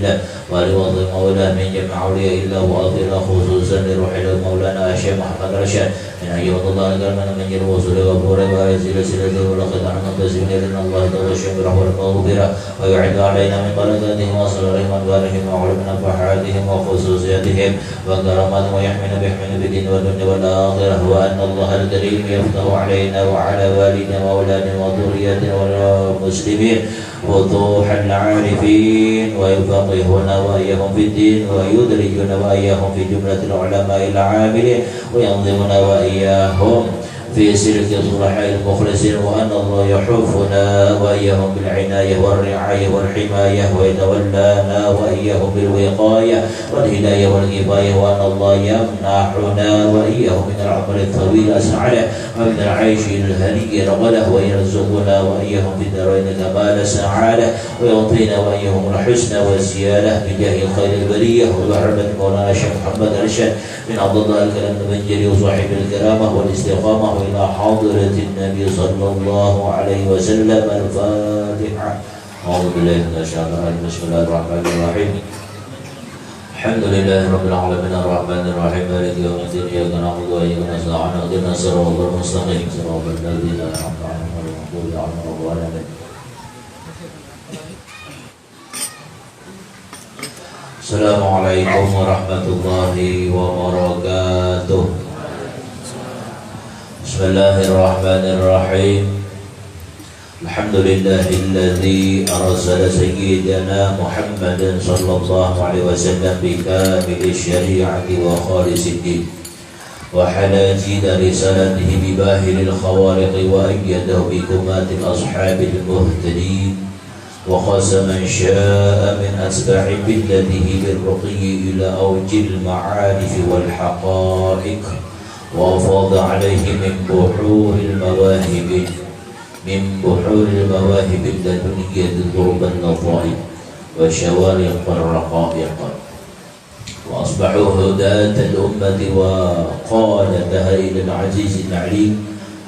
الله ولوضع مولاه من جميع أولياء الله وأطيلا خصوصا لروح مولانا الشيخ محمد رشاد من أن يوضع الله كرمنا من جل وصول وفور وعزيل سلسل ولقد عنا تسليم لنا الله توشم برحمة المغفرة ويعد علينا من بركاتهم وصلهم وأنوارهم وعلمنا فحاتهم وخصوصياتهم وكرامات ويحمنا بيحمنا بالدين والدنيا والآخرة وأن الله الكريم يفتح علينا وعلى والدنا وأولادنا وذرياتنا والمسلمين وضوح العارفين ويفقهنا وإياهم في الدين ويدرجنا وإياهم في جملة العلماء العاملين وينظمنا وإياهم في سلك الصلحاء المخلصين وأن الله يحفنا وإياهم بالعناية والرعاية والحماية ويتولانا وإياهم بالوقاية والهداية والكفاية وأن الله يمنحنا وإياهم من العمر الطويل أسعده ومن العيش الهنيء رغده ويرزقنا وإياهم في الدارين كمال السعادة ويعطينا وإياهم الحسن والزيادة بجاه خير البرية وبحرمة مولانا الشيخ محمد رشاد من عبد الله الكلام المنجلي وصاحب الكرامة والاستقامة إلى حضرة النبي صلى الله عليه وسلم. الفاتحة. أعوذ بالله من الشيطان الرجيم. بسم الله الرحمن الرحيم. الحمد لله رب العالمين الرحمن الرحيم مالك يوم الدين إياك نعبد وإياك نستعين اهدنا الصراط المستقيم صراط الذين أنعمت عليهم غير المغضوب عليهم ولا الضالين. Assalamualaikum warahmatullahi wabarakatuh. Bismillahirrahmanirrahim. Alhamdulillahilladzi arsala sayyidana Muhammadan sallallahu alaihi wasallam bikamili syari'ati wa khalisid din wa halajid risalatihi bibahiril khawariqi wa ayyadahu bikumatil ashabil muhtadin wa khasa man syaa min asba'i billatihi birruqi ila awjil ma'arif wal haqa'iq wa afada alaihi min buhuril mawahib اللدنية ضرب النظائر وشوارق الرقائق وأصبحوا هداة الأمة وقادتها إلى العزيز العليم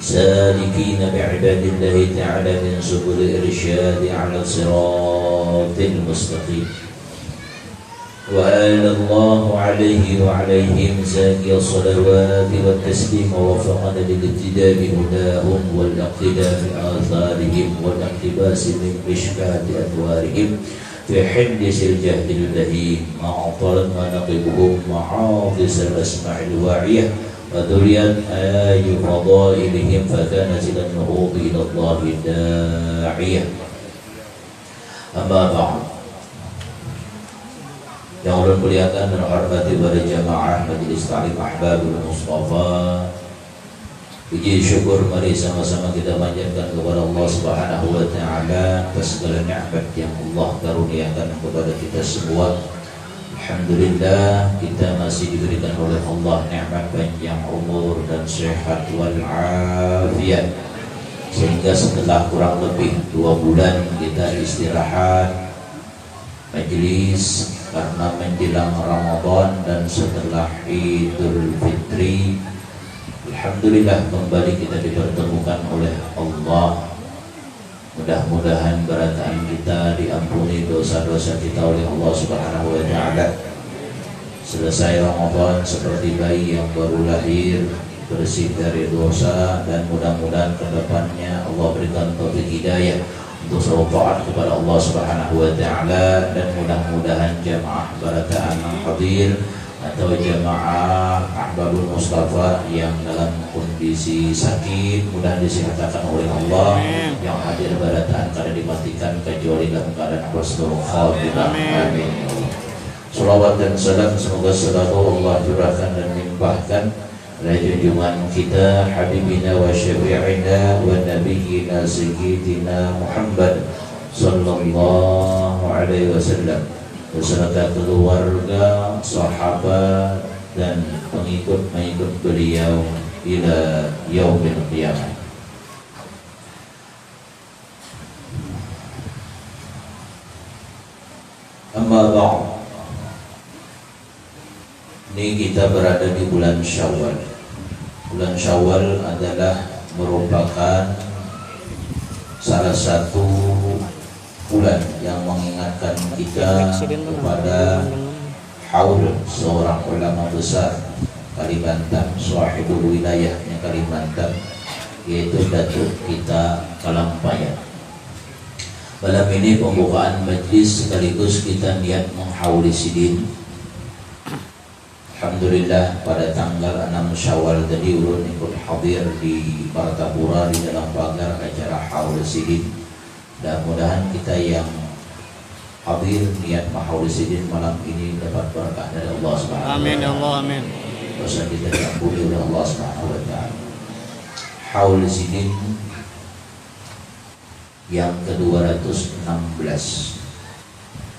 سالكين بعباد الله تعالى من سبل الإرشاد على الصراط المستقيم وآل الله عليه وعليهم زاكي الصلوات والتسليم ووفقنا للابتداء بهداهم والاقتداء بآثارهم والاقتباس من مشكاة أنوارهم في حدث الجهد البهيم مع طلب مناقبهم معاطس الأسماع الواعية وذرية آي فضائلهم فكانت إلى النهوض إلى الله داعية. أما بعد, yang ulun muliakan dan hormati para jamaah Majelis Ta'lim Ahbabul Mustafa, puji syukur mari sama-sama kita panjatkan kepada Allah Subhanahu wa taala atas segala nikmat yang Allah karuniakan kepada kita semua. Alhamdulillah kita masih diberikan oleh Allah nikmat panjang umur dan sehat wal afiat, sehingga setelah kurang lebih 2 bulan kita istirahat majelis karena menjelang Ramadan dan setelah Idul Fitri, alhamdulillah kembali kita dipertemukan oleh Allah. Mudah-mudahan berataan kita diampuni dosa-dosa kita oleh Allah Subhanahu wa taala. Selesai Ramadan seperti bayi yang baru lahir, bersih dari dosa, dan mudah-mudahan kedepannya Allah berikan taufik hidayah untuk selalu taat kepada Allah Subhanahu wa taala, dan mudah-mudahan jamaah barataan hadir atau jamaah Ahbabul Mustafa yang dalam kondisi sakit mudah disehatkan oleh Allah, yang hadir barataan kada dimatikan kecuali dalam keadaan husnul khatimah. Amin. Salawat dan salam semoga selalu Allah curahkan dan limpahkan junjungan kita habibina wa syafi'ina wa nabiyyina sayyidina Muhammad sallallahu alaihi wasallam beserta keluarga, sahabat dan pengikut-pengikut beliau ila yaumil qiyamah. Amma ba'd, ini kita berada di bulan Syawal. Bulan Syawal adalah merupakan salah satu bulan bulan yang mengingatkan kita kepada haul seorang ulama besar Kalimantan, sahibul wilayahnya Kalimantan, yaitu Datuk kita Kalampayan. Malam ini pembukaan majlis sekaligus kita niat menghauli sidin. Alhamdulillah pada tanggal 6 Syawal tadi ulun ikut hadir di Martapura di dalam pagar acara haul sidin. Mudah-mudahan kita yang hadir niat menghauli sidin malam ini dapat berkah dari Allah Subhanahu wa taala. Amin ya Allah, amin. Dosa kita diampuni oleh Allah Subhanahu wa taala. Haul sidin yang ke-216,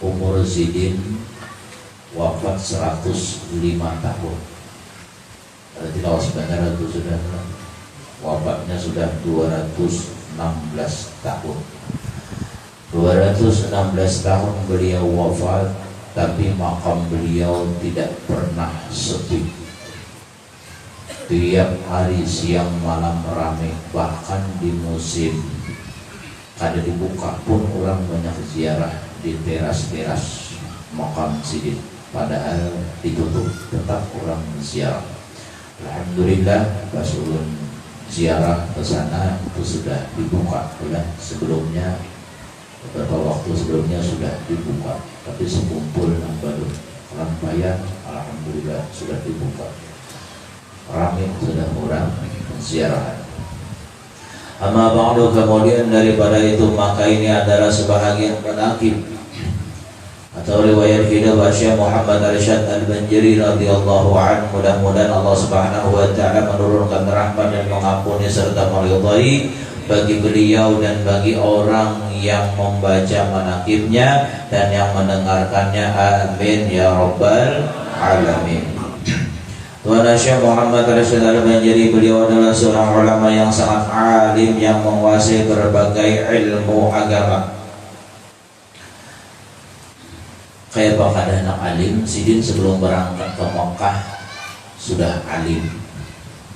umur sidin wafat 105 tahun. Kalau tidak sebentar itu sudah wafatnya sudah 216 tahun. 216 tahun beliau wafat, tapi makam beliau tidak pernah sepi. Tiap hari siang malam ramai, bahkan di musim ada dibuka pun orang banyak ziarah di teras-teras makam sidin, padahal ditutup tetap orang ziarah. Alhamdulillah pas ulun ziarah ke sana itu sudah dibuka, sebelumnya beberapa waktu sebelumnya sudah dibuka, tapi sekumpul yang baru Kalampayan alhamdulillah sudah dibuka, ramai sudah orang ziarah. Amma ba'du, kemudian daripada itu maka ini adalah sebahagian manaqib atau riwayat hidup Syekh Muhammad Arsyad Al-Banjari radhiyallahu anhu. Mudah-mudahan Allah Subhanahu wa taala menurunkan rahmat dan mengampuni serta meridhai bagi beliau dan bagi orang yang membaca manaqibnya dan yang mendengarkannya. Amin ya rabbal alamin. Tuan Syekh Muhammad Arsyad Al-Banjari, beliau adalah seorang ulama yang sangat alim yang menguasai berbagai ilmu agama. Kayak pada anak alim, sidin sebelum berangkat ke Mekah sudah alim.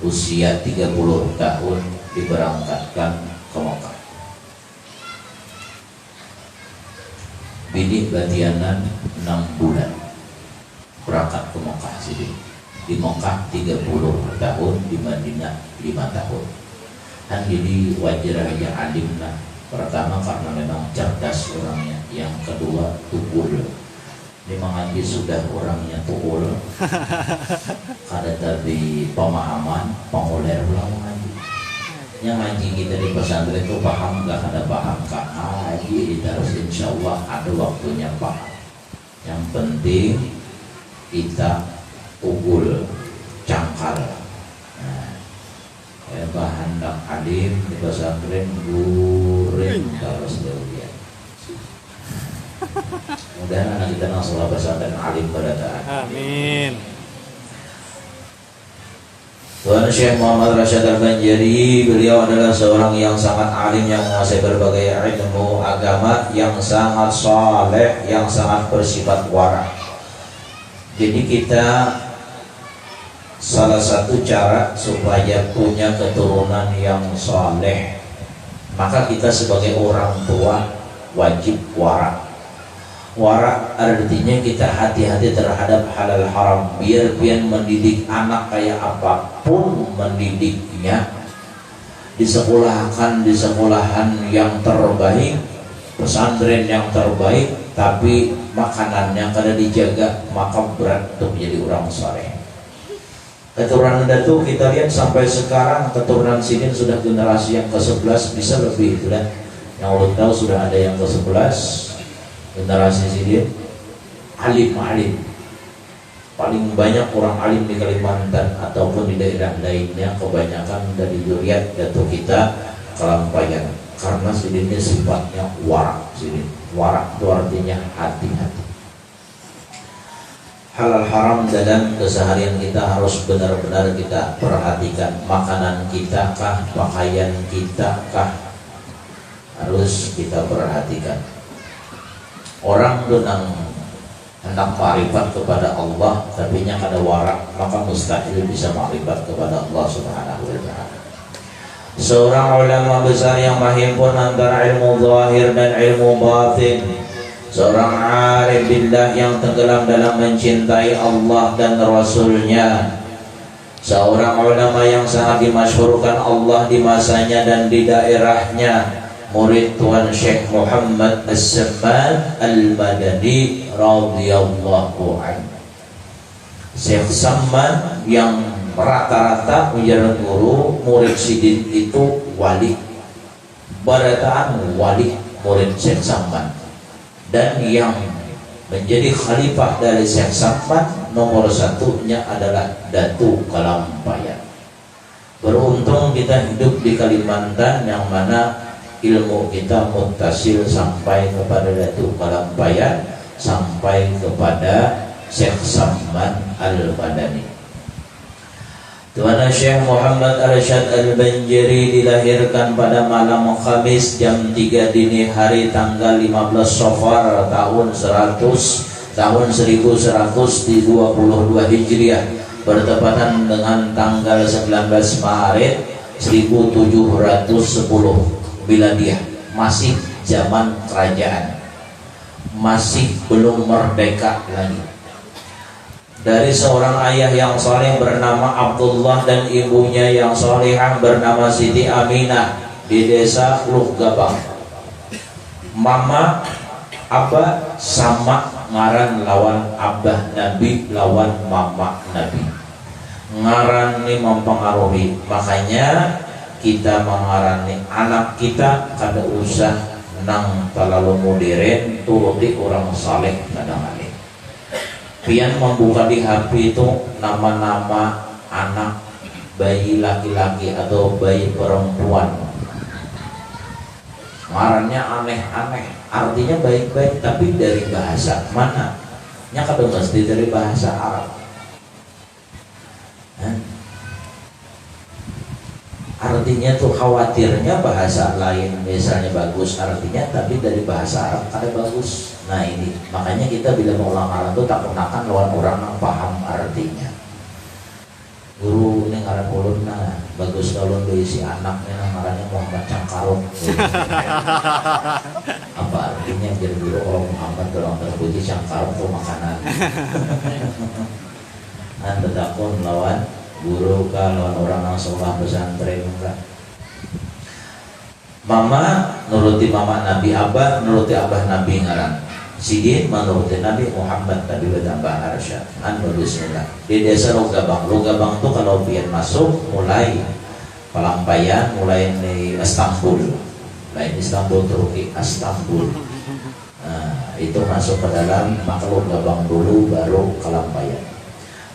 Usia 30 tahun diberangkatkan ke Mekah. Bidik batianan 6 bulan berangkat ke Mekah sidin. Di Mekah 30 tahun, di Madinah 5 tahun. Dan jadi wajar aja alim lah. Pertama karena memang cerdas orangnya, yang kedua tukul. Dia mengaji sudah orangnya tukul. Kada tadi pemahaman, penguler ulang mengaji. Yang ngaji kita di pesantren itu paham gak ada paham kak ngaji terus insya Allah ada waktunya paham. Yang penting kita tukul cangkal. Bahan dak alim di pesantren guring terus dia. Mudah-mudahan anak kita langsung pesantren alim pada taat. Amin. Tuan Syekh Muhammad Arsyad Al-Banjari, beliau adalah seorang yang sangat alim yang menguasai berbagai ilmu agama, yang sangat saleh, yang sangat bersifat wara. Jadi kita salah satu cara supaya punya keturunan yang saleh, maka kita sebagai orang tua wajib wara. Wara artinya kita hati-hati terhadap halal haram. Biar pian mendidik anak kayak apapun mendidiknya, disekolahkan di sekolahan yang terbaik, pesantren yang terbaik, tapi makanannya kada dijaga, maka berat untuk menjadi orang saleh. Keturunan Datu kita lihat sampai sekarang keturunan sidin sudah generasi yang ke-11, bisa lebih itulah. Yang ulun tahu sudah ada yang ke-11 generasi sidin alim. Paling banyak orang alim di Kalimantan ataupun di daerah lainnya kebanyakan dari zuriat Datu kita Kalampayan. Karena sidinnya sifatnya warak. Sidin warak itu artinya hati-hati. Halal haram dalam keseharian kita harus benar-benar kita perhatikan. Makanan kita kah, pakaian kita kah, harus kita perhatikan. Orang dengan hendak ma'rifat kepada Allah tapi nya kada warak, maka mustahil bisa ma'rifat kepada Allah Subhanahu wa taala. seorang ulama besar yang menghimpun antara ilmu zahir dan ilmu batin, seorang arif billah yang tenggelam dalam mencintai Allah dan Rasulnya, seorang ulama yang sangat dimasyhurkan Allah di masanya dan di daerahnya, murid Tuan Syekh Muhammad As-Samman Al-Madani radhiyallahu anhu. Syekh Samman yang rata-rata menjadi guru, murid Sidin itu wali, barataan wali murid Syekh Samman. Dan yang menjadi khalifah dari Syekh Samman nomor satunya adalah Datu Kalampayan. Beruntung kita hidup di Kalimantan yang mana ilmu kita muttasil sampai kepada Datu Kalampayan, sampai kepada Syekh Samman Al-Madani. Tuan Syekh Muhammad Arsyad Al-Banjari dilahirkan pada malam Khamis jam 3 dini hari tanggal 15 Safar tahun 1122 Hijriah, bertepatan dengan tanggal 19 Maret 1710 Miladiah. Masih zaman kerajaan, masih belum merdeka lagi. Dari seorang ayah yang saleh bernama Abdullah dan ibunya yang salehah bernama Siti Aminah di desa Lugabang. Mama Abah sama ngaran lawan Abah Nabi lawan Mama Nabi. Ngaran ini mempengaruhi, makanya kita mengarani anak kita kada usah nang terlalu modern, turuti orang saleh kadang-kadang. Pian membuka di HP itu nama-nama anak bayi laki-laki atau bayi perempuan, ngarannya aneh-aneh, artinya baik-baik, tapi dari bahasa mana? Nya kadang mesti dari bahasa Arab. Artinya tuh khawatirnya bahasa lain misalnya bagus artinya, tapi dari bahasa Arab ada bagus. Nah ini makanya kita bila mau ulang tuh tak gunakan lawan orang yang paham artinya. Guru ini ngaran ulun nah bagus kalau berisi anaknya namanya Muhammad Cangkarung. Apa artinya jadi guru kalau Muhammad orang terpuji Cangkarung tuh makanan. Nah betakun lawan guru kan lawan orang yang sekolah pesantren kan. Mama nuruti mama Nabi, Abah nuruti Abah Nabi ngaran. Sidin menuruti Nabi Muhammad Nabi bertambah arsyad. Bismillah. Di desa Lugabang. Lugabang tuh kalau pian masuk mulai Pelampayan, mulai di Istanbul. Mulai di Istanbul Turki, Istanbul. Nah, itu masuk ke dalam maka Lugabang dulu baru Kalampayan.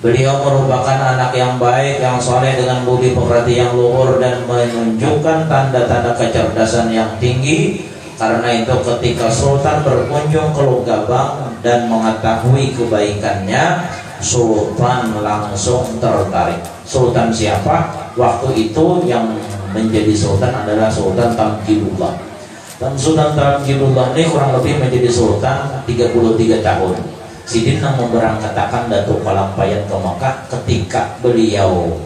Beliau merupakan anak yang baik, yang soleh dengan budi pekerti yang luhur dan menunjukkan tanda-tanda kecerdasan yang tinggi. Karena itu ketika Sultan berkunjung ke Lugabang dan mengetahui kebaikannya, Sultan langsung tertarik. Sultan siapa? Waktu itu yang menjadi Sultan adalah Sultan Tamjidullah. Dan Sultan Tamjidullah ini kurang lebih menjadi Sultan 33 tahun. Sidin yang memberangkatkan Datuk Kalampayan ke Mekah. Ketika beliau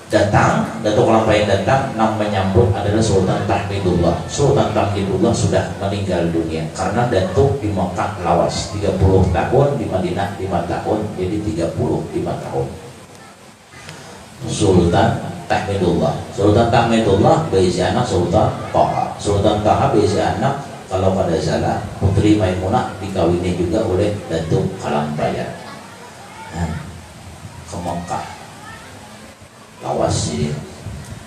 datang, Datuk Kalampayan datang, yang menyambut adalah Sultan Tahmidullah. Sultan Tahmidullah sudah meninggal dunia karena Datuk di Mekah lawas 30 tahun, di Madinah 5 tahun, jadi 35 tahun. Sultan Tahmidullah. Sultan Tahmidullah berisi anak Sultan Taha. Sultan Taha berisi anak, kalau pada salah Putri Maimunah dikawini juga oleh Datuk Kalampayan. Nah, ke Mekah lawas sih.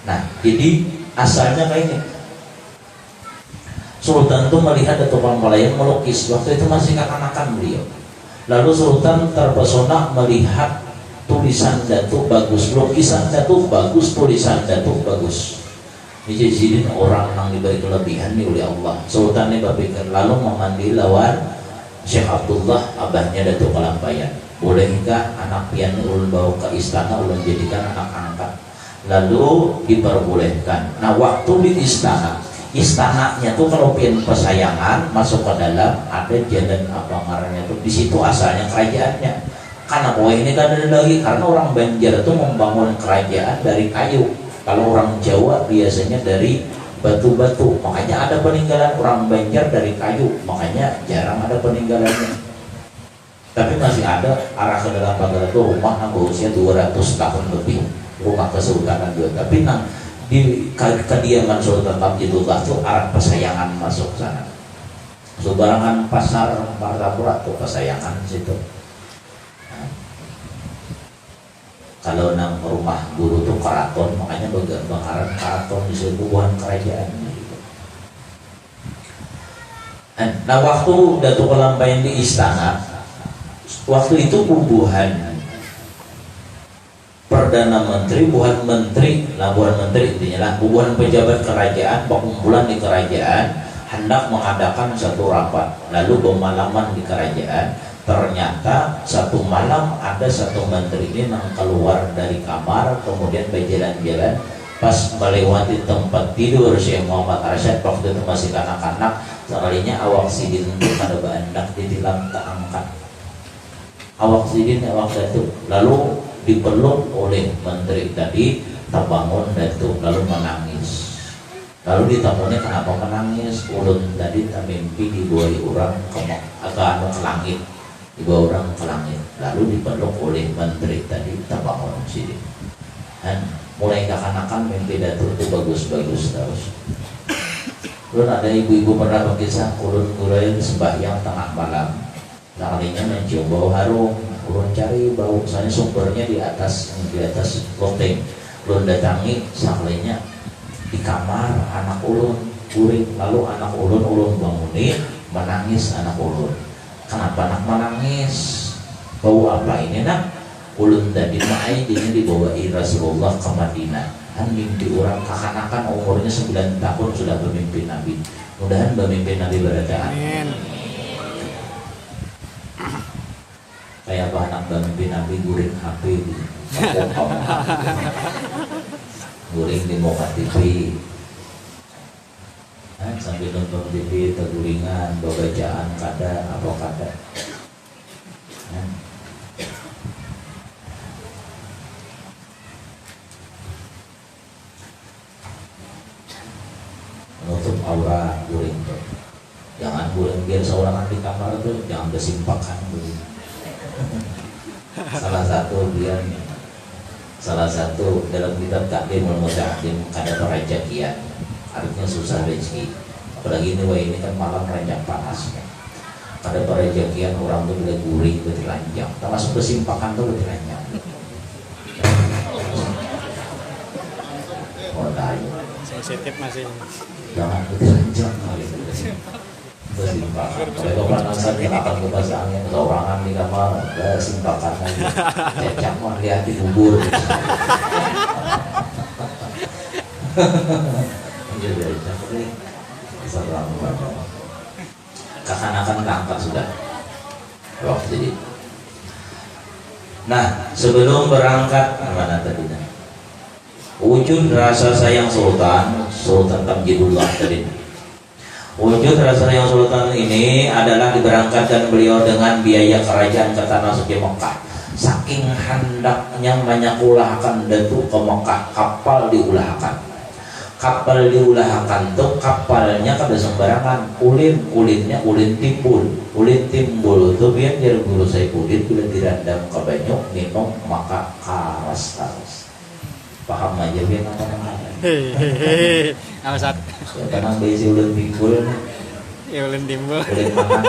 Nah, jadi asalnya kayak ini. Sultan itu melihat Datuk Kalampayan melukis, waktu itu masih kekanakan beliau. Lalu Sultan terpesona melihat tulisan Datuk bagus, lukisan Datuk bagus, tulisan Datuk bagus. Ini jadi orang yang diberi kelebihan nih oleh Allah. Sultan ini berpikir lalu memanggil lawan Syekh Abdullah, abahnya Datuk Kalampayan. Bolehkah anak pian ulun bawa ke istana, ulun jadikan anak angkat? Lalu diperbolehkan. Nah waktu di istananya tuh kalau pian pesayangan masuk ke dalam ada jalan apa ngarannya tuh, di situ asalnya kerajaannya. Karena bahwa ini kan ada lagi karena orang Banjar itu membangun kerajaan dari kayu. Kalau orang Jawa biasanya dari batu-batu, makanya ada peninggalan. Orang Banjar dari kayu, makanya jarang ada peninggalannya. Tapi masih ada arah ke dalam pagar itu rumah yang berusia 200 tahun lebih, rumah kesultanan juga. Tapi di kediaman Sultan Abdullah itu arah pesayangan masuk sana. Sebarangan pasar Martapura tuh pesayangan situ. Nah, kalau nang rumah guru tuh keraton, makanya bakaran keraton di sebuah kerajaan gitu. Nah waktu Datuk Lampain di istana, waktu itu bubuhan Perdana Menteri, bukan menteri, lah bukan menteri intinya lah, bukan pejabat kerajaan, perkumpulan di kerajaan hendak mengadakan satu rapat, lalu bermalaman di kerajaan. Ternyata satu malam ada satu menteri ini yang keluar dari kamar, kemudian berjalan-jalan, pas melewati tempat tidur Syekh Muhammad Arsyad waktu itu masih kanak-kanak, sekalinya awak sidin itu pada hendak ditilang keangkat. Awak sidin awak Datuk, lalu dipeluk oleh menteri tadi, terbangun Datuk lalu menangis. Lalu ditamunya kenapa menangis? Ulun tadi tak mimpi dibawa orang ke langit, dibawa orang ke langit. Lalu dipeluk oleh menteri tadi, terbangun sidin. Dan mulai kekanakan mimpi Datuk itu bagus-bagus terus. Ulun ada ibu-ibu pernah berkisah, ulun mulai sembahyang tengah malam, kalinya mencium bau harum. Ulun cari bau, soalnya sumbernya di atas loteng. Ulun datangi, saklinya di kamar anak ulun kuring, lalu anak ulun bangunin, menangis anak ulun. Kenapa anak menangis? Bau apa ini nak? Ulun tadi ma'ai ini dibawa Rasulullah ke Madinah. Kan mimpi orang kekanakan umurnya 9 tahun sudah bermimpi Nabi. Mudahan bermimpi Nabi berada. Amin. Kayak apa anak bermimpi Nabi guring HP di guring di muka TV, sambil nonton TV terguringan, bacaan kada apa kada. Menutup aura guring tuh. Jangan guring biar seorang di kamar tuh jangan bersimpakan guring. Salah satu dalam kitab Takdim Al-Muta'adim ada perajakian, artinya susah rezeki. Apalagi ini kan malam ranjang panas kan. Ada perajakian orang tuh bila guring betul ranjang, termasuk bersimpakan tuh betul ranjang. Oh tahu. Sensitif masih. Jangan betul ranjang kali bersimpakan. Kalau panasan yang akan kepasangnya seorangan di kamar, bersimpakan lagi. Cecak mah lihat di bubur. Jadi tapi serang banget. Kekanakan keangkat sudah waktu ini. Nah sebelum berangkat mana tadi? Wujud rasa sayang Sultan Tamjidullah tadi. Wujud rasa sayang Sultan ini adalah diberangkatkan beliau dengan biaya kerajaan ke tanah suci Mekah. Saking hendaknya menyekolahkan Datuk ke Mekah, kapal diulahkan. Kapal diulahkan tuh kapalnya kada sembarangan, ulin timbul tuh biar dari guru saya kulit bila direndam ke banyu minum maka karas. Paham aja biar apa-apa. Hehehe. Awasat. Karena besi ulin timbul. Ya ulin timbul. Ulin makan.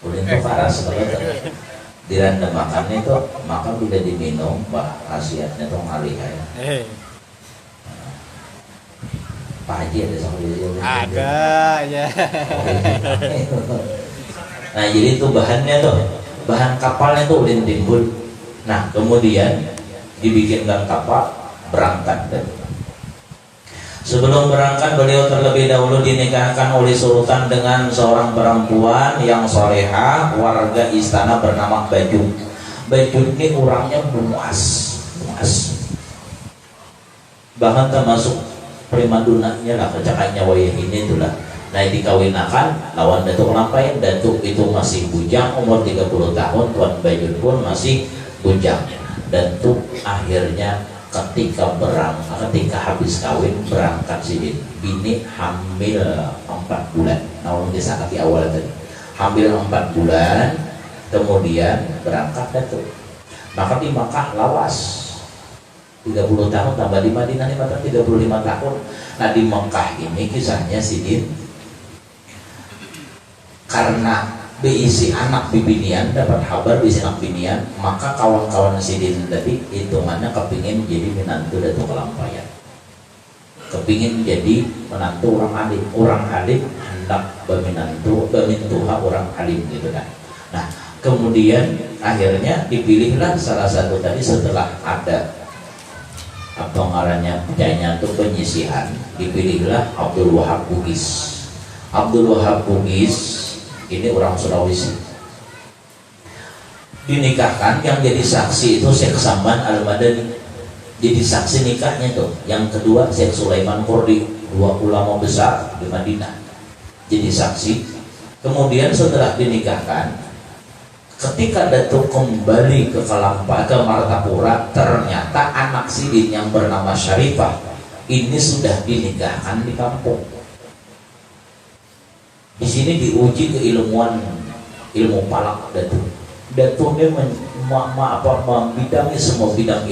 Ulin tuh karas kalau direndam makannya itu maka bila diminum khasiatnya tuh ngalihai. Pak Haji ada sama dia? Ada ya. Nah jadi itu bahannya tuh, bahan kapalnya tuh ulin timbul. Nah kemudian dibikinkan kapal berangkat. Sebelum berangkat beliau terlebih dahulu dinikahkan oleh Sultan dengan seorang perempuan yang soleha, warga istana bernama Bajud. Bajud ini orangnya muas, bahkan termasuk primadonanya lah, kecakanya wayah ini itulah. Nah dikawinakan lawan Datuk Lampain. Datuk itu masih bujang umur 30 tahun, Tuan Bajud pun masih bujang. Dan tuh akhirnya ketika habis kawin berangkat Sidin, bini hamil 4 bulan. Namun kisah kaki awal tadi hamil 4 bulan, kemudian berangkat Datuk. Maka di Makkah lawas 30 tahun, tambah di Madinah 35 tahun. Nah di Makkah ini kisahnya Sidin karena beisi anak bibinian, dapat kabar beisi anak bibinian, maka kawan-kawan Sidin tadi hitungannya kepingin jadi menantu Datuk Kelampayan, kepingin jadi menantu orang alim hendak bemintuha orang alim gitu kan. Nah kemudian akhirnya dipilihlah salah satu tadi setelah ada apa ngarannya penyanyi untuk penyisihan, dipilihlah Abdul Wahab Bugis. Abdul Wahab Bugis ini orang Sulawesi, dinikahkan. Yang jadi saksi itu Syekh Saman Al-Madani, jadi saksi nikahnya tuh. Yang kedua Syekh Sulaiman Kordi, 2 ulama besar di Madinah, jadi saksi. Kemudian setelah dinikahkan, ketika Datuk kembali ke Martapura, ternyata anak Sidin yang bernama Syarifah ini sudah dinikahkan di kampung. Di sini diuji keilmuan, ilmu palak Datuk. Datuk ini membidangi semua bidang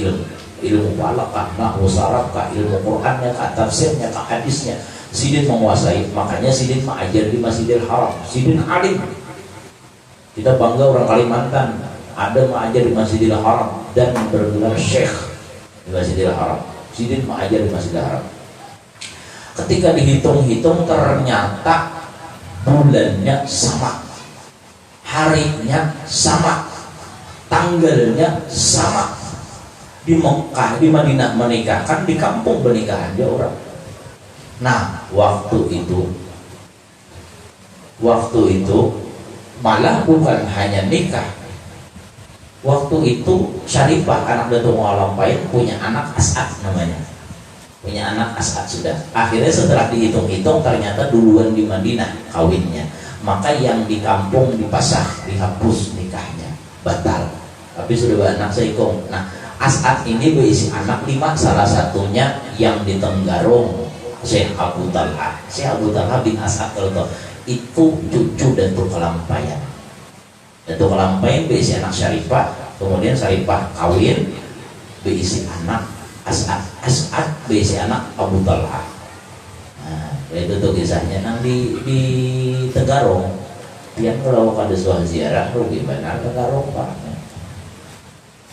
ilmu palak kah, nahwu saraf kah, ilmu Qur'annya kah, tafsirnya kah, hadisnya. Sidin menguasai, makanya Sidin mengajar di Masjidil Haram. Sidin alim. Kita bangga orang Kalimantan ada mengajar di Masjidil Haram dan bergelar syekh di Masjidil Haram. Sidin mengajar di Masjidil Haram. Ketika dihitung-hitung ternyata bulannya sama, harinya sama, tanggalnya sama. Di Mekah, di Madinah menikahkan, di kampung pernikahan dia orang. Nah waktu itu malah bukan hanya nikah. Waktu itu Syarifah anak Datuk Kelampayan punya anak As'ad namanya, punya anak As'ad sudah. Akhirnya setelah dihitung-hitung ternyata duluan di Madinah kawinnya, maka yang di kampung dipasah, dihapus nikahnya, batal. Tapi sudah beranak seikong. Nah As'ad ini berisi anak 5, salah satunya yang di Tenggarong Syekh Abu Talha. Syekh Abu Talha bin As'ad itu cucu Datuk Kelampayan. Datuk Kelampayan berisi anak Syarifah, kemudian Syarifah kawin berisi anak As'ad, As'ad berisi anak Abu Talha. Nah, itu tuh kisahnya. Nang di Tenggarong, dia kalau ada soal ziarah, lu gimana Tenggarong Pak?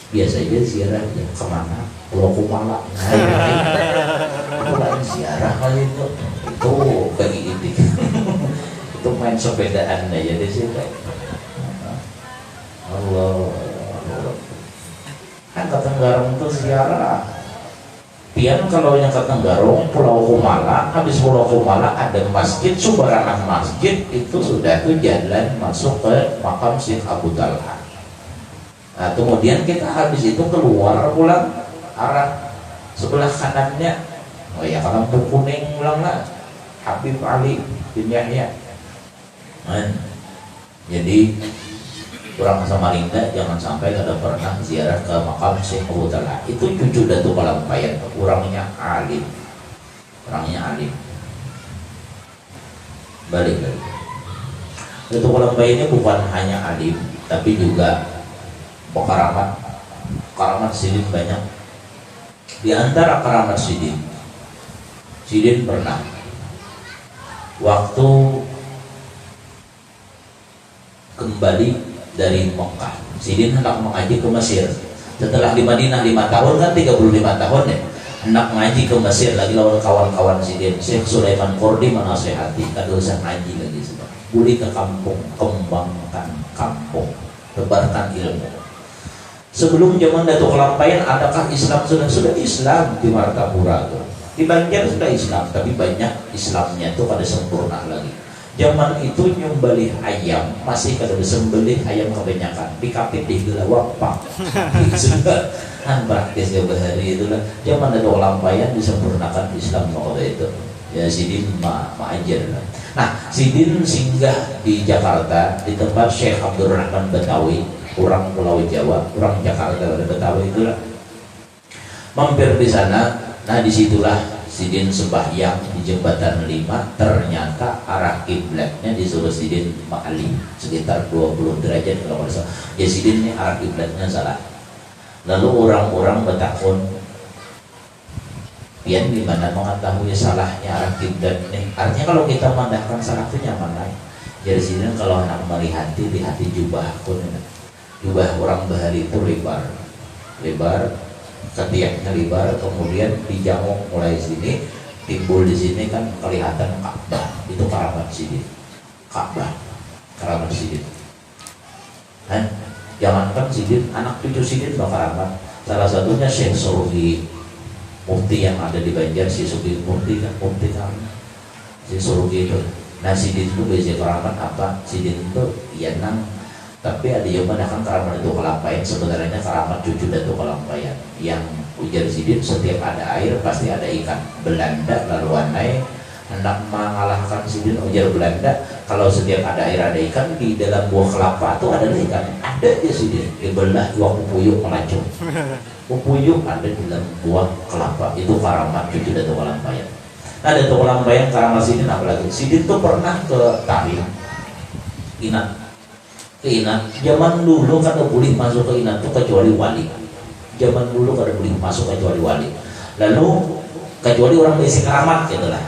Biasa aja ziarah ya kemana? Pulau Kumala. Pulau ziarah kali itu bagi ini. Itu main sepedaan aja di situ. Allah. Kan ke Tenggarong itu ziarah. Pian kalau yang ke Tenggarong, Pulau Kumala, habis Pulau Kumala ada masjid, subarangan masjid itu sudah tuh jalan masuk ke makam Syekh Abu Talha. Nah, kemudian kita habis itu keluar pulang arah sebelah kanannya, oh ya Kampung Kuning ulang lah, Habib Ali bin Yahya. Jadi orang Samarinda jangan sampai kada pernah ziarah ke makam Syekh Abu Talha. Itu cucu Datuk Kelampayan, orangnya alim, balik lagi. Datuk Kelampayan ini bukan hanya alim, tapi juga karamat Sidin banyak. Di antara karamat Sidin pernah waktu kembali dari Mekah, Sidin hendak mengaji ke Mesir. Setelah di Madinah 5 tahun kan 35 tahun ya, hendak mengaji ke Mesir lagi lawan kawan-kawan Sidin. Syekh Sulaiman Kordi menasehati, kada usah ngaji lagi sebab boleh ke kampung, kembangkan kampung, tebarkan ilmu. Sebelum zaman Datuk Kelampayan adakah Islam? Sudah Islam di Martapura tuh. Di Banjar sudah Islam, tapi banyak Islamnya itu pada sempurna lagi. Zaman itu nyembelih ayam masih kada disembelih ayam kebanyakan, dikapit di gelawak pak. Sudah kan praktis ya bahari itulah. Zaman Datuk Kelampayan disempurnakan Islam waktu itu. Ya Sidin ma'ajar. Nah Sidin singgah di Jakarta di tempat Syekh Abdurrahman Betawi. orang Pulau Jawa, orang Jakarta, ada Betawi itulah. Mampir di sana, nah disitulah Sidin sembahyang di jembatan 5. Ternyata arah kiblatnya disuruh Sidin Ma'ali sekitar 20 derajat kalau nggak salah. Ya Sidin ini arah kiblatnya salah. Lalu orang-orang bertakun, pian gimana mengetahui salahnya arah kiblat ini? Artinya kalau kita memandangkan salah itu nyaman lain. Jadi Sidin kalau anak melihat di hati jubah pun, jubah orang Bahari itu lebar, setiapnya lebar, kemudian dijamuk mulai sini timbul di sini kan kelihatan Ka'bah. Itu keramat Sidin, Ka'bah keramat Sidin. Kan jangankan Sidin, anak cucu Sidin keramat. Salah satunya Syekh Suruhi, mufti yang ada di Banjar. Si Suruhi mufti kan si Suruhi itu. Nah Sidin itu biasa keramat apa? Sidin itu ya nang, tapi ada yang menakan keramat itu kelampayan. Sebenarnya keramat cucu Datuk Kelampayan yang ujar Sidin, setiap ada air pasti ada ikan. Belanda lalu anai hendak mengalahkan Sidin, ujar Belanda, kalau setiap ada air ada ikan, di dalam buah kelapa itu ada ikan. Ada ya Sidin, dibelah dua pupuyuk melacung. Pupuyuk ada di dalam buah kelapa. Itu keramat cucu Datuk Kelampayan. Nah Datuk Kelampayan keramat Sidin apalagi? Sidin tuh pernah ke Tarim, Inat. Ke Inat, zaman dulu kada boleh masuk ke Inat tuh kecuali wali. Zaman dulu kada boleh masuk kecuali wali. Lalu kecuali orang berisi keramat gitu lah.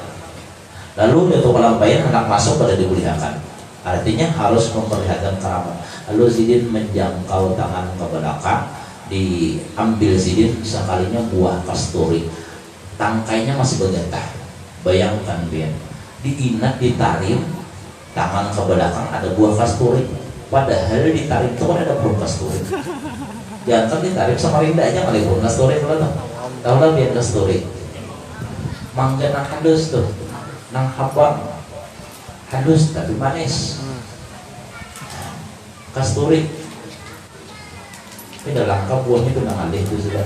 Lalu Datuk Kelampayan hendak masuk pada dibolehkan. Artinya harus memperlihatkan keramat. Lalu Sidin menjangkau tangan ke belakang, diambil Sidin sekalinya buah kasturi. Tangkainya masih bergetah. Bayangkan Bian, di Inat ditarim, tangan ke belakang ada buah kasturi. Padahal ditarik itu kan ada burung kasturi. Jangan ditarik sama Samarinda aja kali burung kasturi kalau tahu lah biar kasturi. Mangga nang halus tuh, nang hapang halus tapi manis. Kasturi. Ini udah langka buahnya tuh nang alih itu sudah.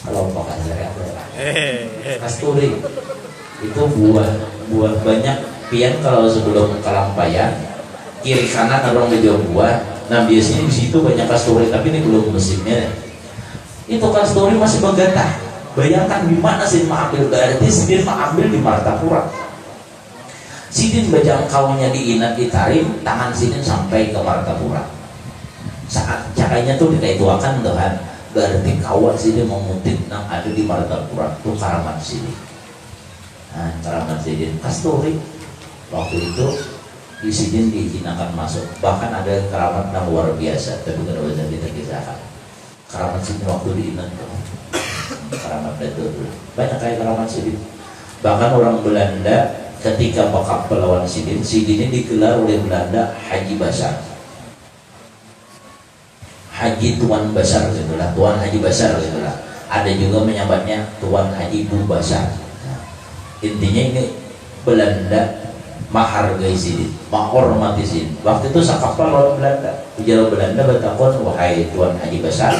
Kalau pakai saya apa? Kasturi itu buah banyak. Pian kalau sebelum Kelampayan kiri kanan ada orang menjual buah. Nah biasanya di situ banyak kasturi, tapi ini belum musimnya. Itu kasturi masih bergetah. Bayangkan di mana Sidin mengambil, berarti Sidin mengambil di Martapura. Sidin berjangkaunya di Inat ditarim, tangan Sidin sampai ke Martapura. Saat cakainya tuh dikaituakan Tuhan, berarti kawat Sidin memutih nang ada di Martapura. Itu karamat Sidin. Nah karamat Sidin kasturi. Waktu itu di Sidin diizinakan masuk. Bahkan ada keramat yang luar biasa, tapi tidak bisa kita kisahkan. Keramat Sidin waktu di Inat, keramat itu banyak kayak keramat Sidin. Bahkan orang Belanda ketika bakal melawan Sidin, Sidin ini digelar oleh Belanda Haji Basar, Haji Tuan Basar itulah, Tuan Haji Basar itulah. Ada juga menyambatnya Tuan Haji Bu Basar. Nah, intinya ini Belanda menghargai Sidin, menghormati Sidin. Waktu itu sakapal lawan Belanda. Ujar Belanda bertakon, wahai Tuan Haji Basar,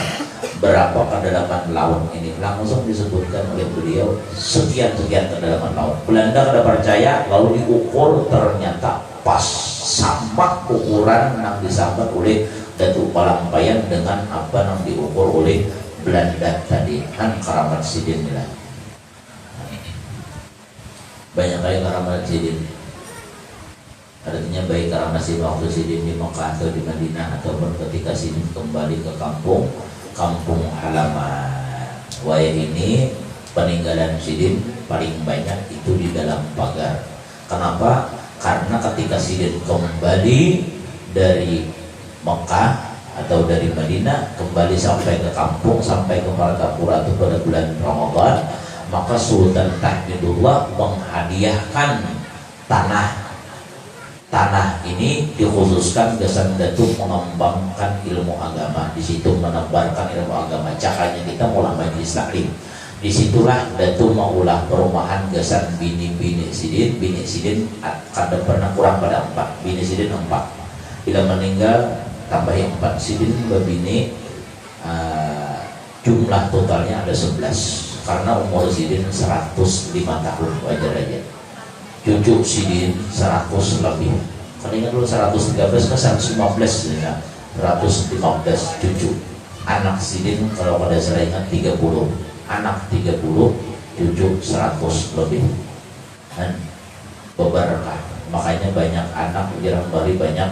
berapa kedalaman laut ini? Langsung disebutkan oleh beliau sekian kedalaman laut. Belanda kada percaya, lalu diukur, ternyata pas sama ukuran yang disambat oleh Datuk Kelampayan dengan apa yang diukur oleh Belanda tadi. Kan keramat Sidin lah. Banyak kali keramat Sidin. Artinya baik karena Sidin waktu Sidin di Mekah atau di Madinah, ataupun ketika Sidin kembali ke kampung halaman. Wayah ini peninggalan Sidin paling banyak itu di dalam pagar. Kenapa? Karena ketika Sidin kembali dari Mekah atau dari Madinah, kembali sampai ke kampung, sampai ke Martapura itu pada bulan Ramadan, maka Sultan Tahmidullah menghadiahkan tanah ini dikhususkan Gesan Datuk mengembangkan ilmu agama. Di situ menebarkan ilmu agama. Cakanya kita mulai majelis taklim. Disitulah Datuk mengulah perumahan Gesan bini Sidin. Bini Sidin kadang pernah kurang pada 4. Bini Sidin 4. Bila meninggal tambah 4. Sidin berbini, jumlah totalnya ada 11. Karena umur Sidin 105 tahun, wajar aja. Cucu Sidin 100 lebih. Kalau ingat dulu 113 ke 115 ya. 115 cucu. Anak sidin kalau pada saya ingat 30. Anak 30, cucu 100 lebih. Dan berkah. Makanya banyak anak jarang bari banyak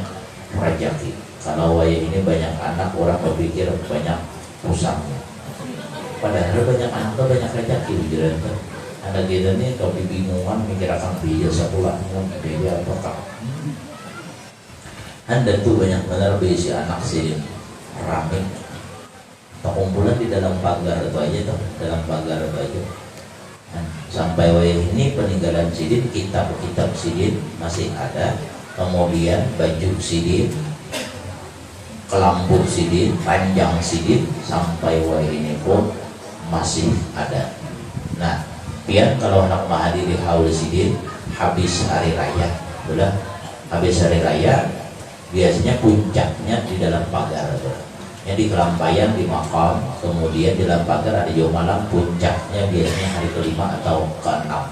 rezeki. Kalau waya ini banyak anak orang berpikir banyak usahanya. Padahal banyak anak tuh banyak rezeki jalan tuh. Anak kita nih kalau bingungan mikir akan biaya pulang biaya apakah. Anda tuh banyak benar berisi anak sih rame. Kumpulan di dalam pagar itu aja tuh, dalam pagar itu aja. Sampai waya ini peninggalan sidin, kitab-kitab sidin masih ada. Kemudian baju sidin, kelambu sidin, panjang sidin, sampai waya ini pun masih ada. Nah, pian kalau anak menghadiri haul sidin habis hari raya, udah habis hari raya biasanya puncaknya di dalam pagar, yang di Kelampayan di makam, kemudian di dalam pagar ada jauh malam, puncaknya biasanya hari kelima atau keenam.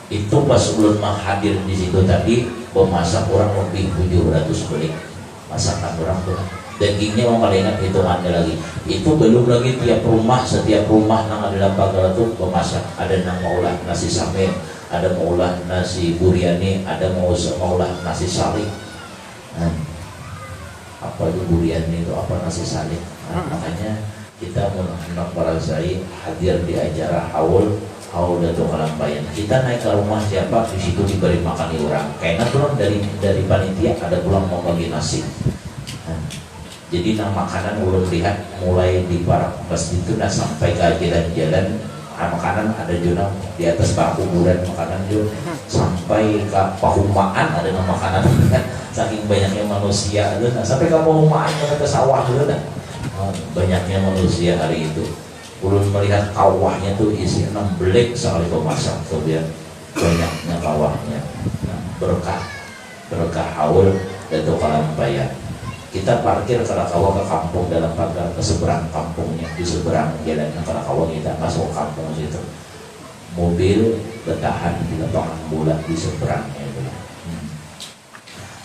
Itu pas belum hadir di situ tadi memasak orang lebih 700 belik masakan orang tuh. Dagingnya mau paling ingat hitungannya lagi. Itu belum lagi setiap rumah nang ada dalam pagar itu memasak. Ada nang mau olah nasi samit, ada mau olah nasi buriani, ada mau olah nasi salik. Apa itu buriani itu, apa nasi salik. Makanya kita hendak para saya hadir di acara haul Datuk Kelampayan. Kita naik ke rumah siapa, di situ diberi makan orang. Kayaknya pulang dari panitia ada pulang mau bagi nasi. Jadi makanan ulun lihat mulai di para masjid itu sampai ke jalan-jalan makanan ada juga di atas kuburan makanan juga sampai ke pahumaan ada makanan saking banyaknya manusia itu sampai ke pahumaan ke sawah itu banyaknya manusia hari itu. Ulun melihat kawahnya tuh isi 6 belik sekali pemasak tuh biar banyaknya kawahnya. Berkah haul Datuk Kelampayan. Kita parkir Karakawa ke kampung dalam pagar ke seberang kampungnya, di seberang jalan Karakawa kita masuk ke kampung situ. Mobil bertahan di lapangan bola di seberangnya.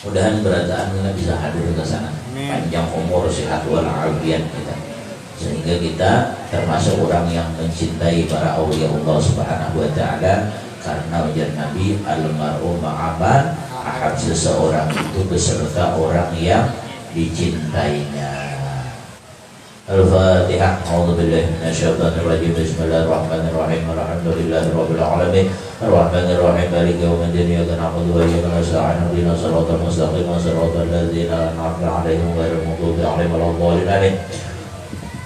Mudahan berataan kita bisa hadir ke sana. Panjang umur, sehat walafiat kita. Sehingga kita termasuk orang yang mencintai para aulia Allah Subhanahu wa taala karena ujar Nabi al-mar'u ma'aman ahab, seseorang itu beserta orang yang dicintainya. Al-Fatihah. A'udzubillahi minasyaitonir rajim. Bismillahirrahmanirrahim. Alhamdulillahirabbil alamin. Arrahmanirrahim. Maliki yaumiddin. Iyyaka na'budu wa iyyaka nasta'in. Ihdinas siratal mustaqim. Siratal ladzina an'amta 'alaihim ghairil maghdubi 'alaihim waladdallin.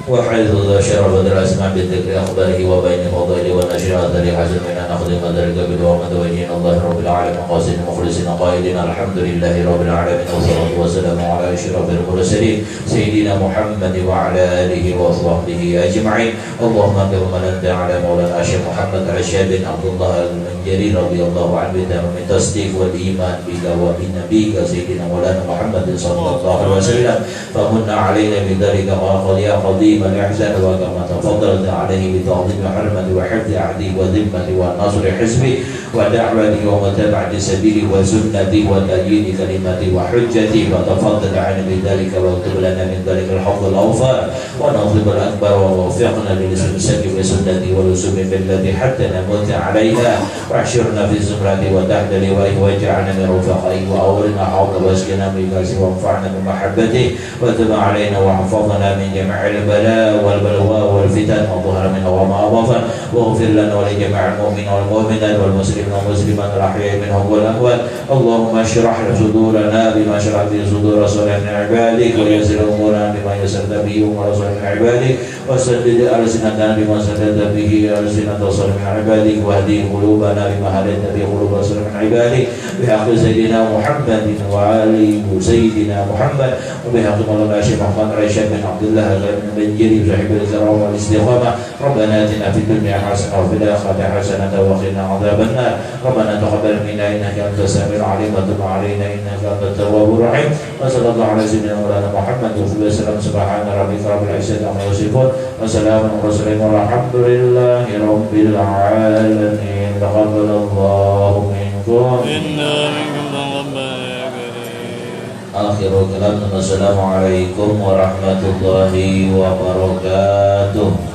وحيث شرف الأسماء بالذكر أخباره وبين فضائل ونشرات لحسن من أن نخدم ذلك بدعاء متوجهين الله رب العالمين قاصد مخلصين قائلين الحمد لله رب العالمين والصلاة والسلام على أشرف المرسلين سيدنا محمد وعلى آله وصحبه أجمعين. اللهم كما أنت على مولانا الشيخ محمد العشاب بن عبد الله المنجري رضي الله عنه بتمام التصديق والإيمان بك وبنبيك سيدنا مولانا محمد صلى الله عليه وسلم فمن علينا بذلك وقد يا قدير الإحسان وكما تفضلت عليه بتعظيم حرمة وحفظ عهدي وذمة ونصر حزبي ودعوتي ومتابعة سبيلي وسنتي وتأييد كلمتي وحجتي وتفضل عني بذلك واكتب لنا من ذلك الحظ الأوفر ونظم الأكبر ووفقنا للاستمساك بسنتي ولزوم بالتي حتى نموت عليها واحشرنا في زمرتي وتحت لوائه واجعلنا من رفقائه وأولنا حوض واسقنا بكاسه وانفعنا بمحبته وتب علينا واحفظنا من جميع البلاء والبلوى والفتن وظهر منها وما بطن واغفر لنا ولجميع المؤمنين والمؤمنات والمسلمين والمسلمات الأحياء منهم والأموات. اللهم اشرح صدورنا بما شرح به صدور رسولنا من عبادك ويسر أمورنا بما يسرت به أمور رسولنا من عبادك وسدد ألسنتنا بما سددت به ألسنة رسولنا من عبادك واهدي قلوبنا بما هديت به قلوب رسولنا من عبادك بحق سيدنا محمد وآل سيدنا محمد وبحق مولانا الشيخ محمد رشاد بن عبد الله بن جري صاحب الكرم والاستقامة. ربنا آتنا في الدنيا حسنة وفي الآخرة حسنة وقنا عذاب النار. ربنا تقبل منا إنك أنت السميع العليم وتب علينا إنك أنت التواب الرحيم. وصلى الله على سيدنا مولانا محمد وسلم. سبحان ربك رب العزة عما يصفون وسلام على المرسلين والحمد لله رب العالمين. تقبل الله منكم. Akhirul kalam, assalamualaikum warahmatullahi wabarakatuh.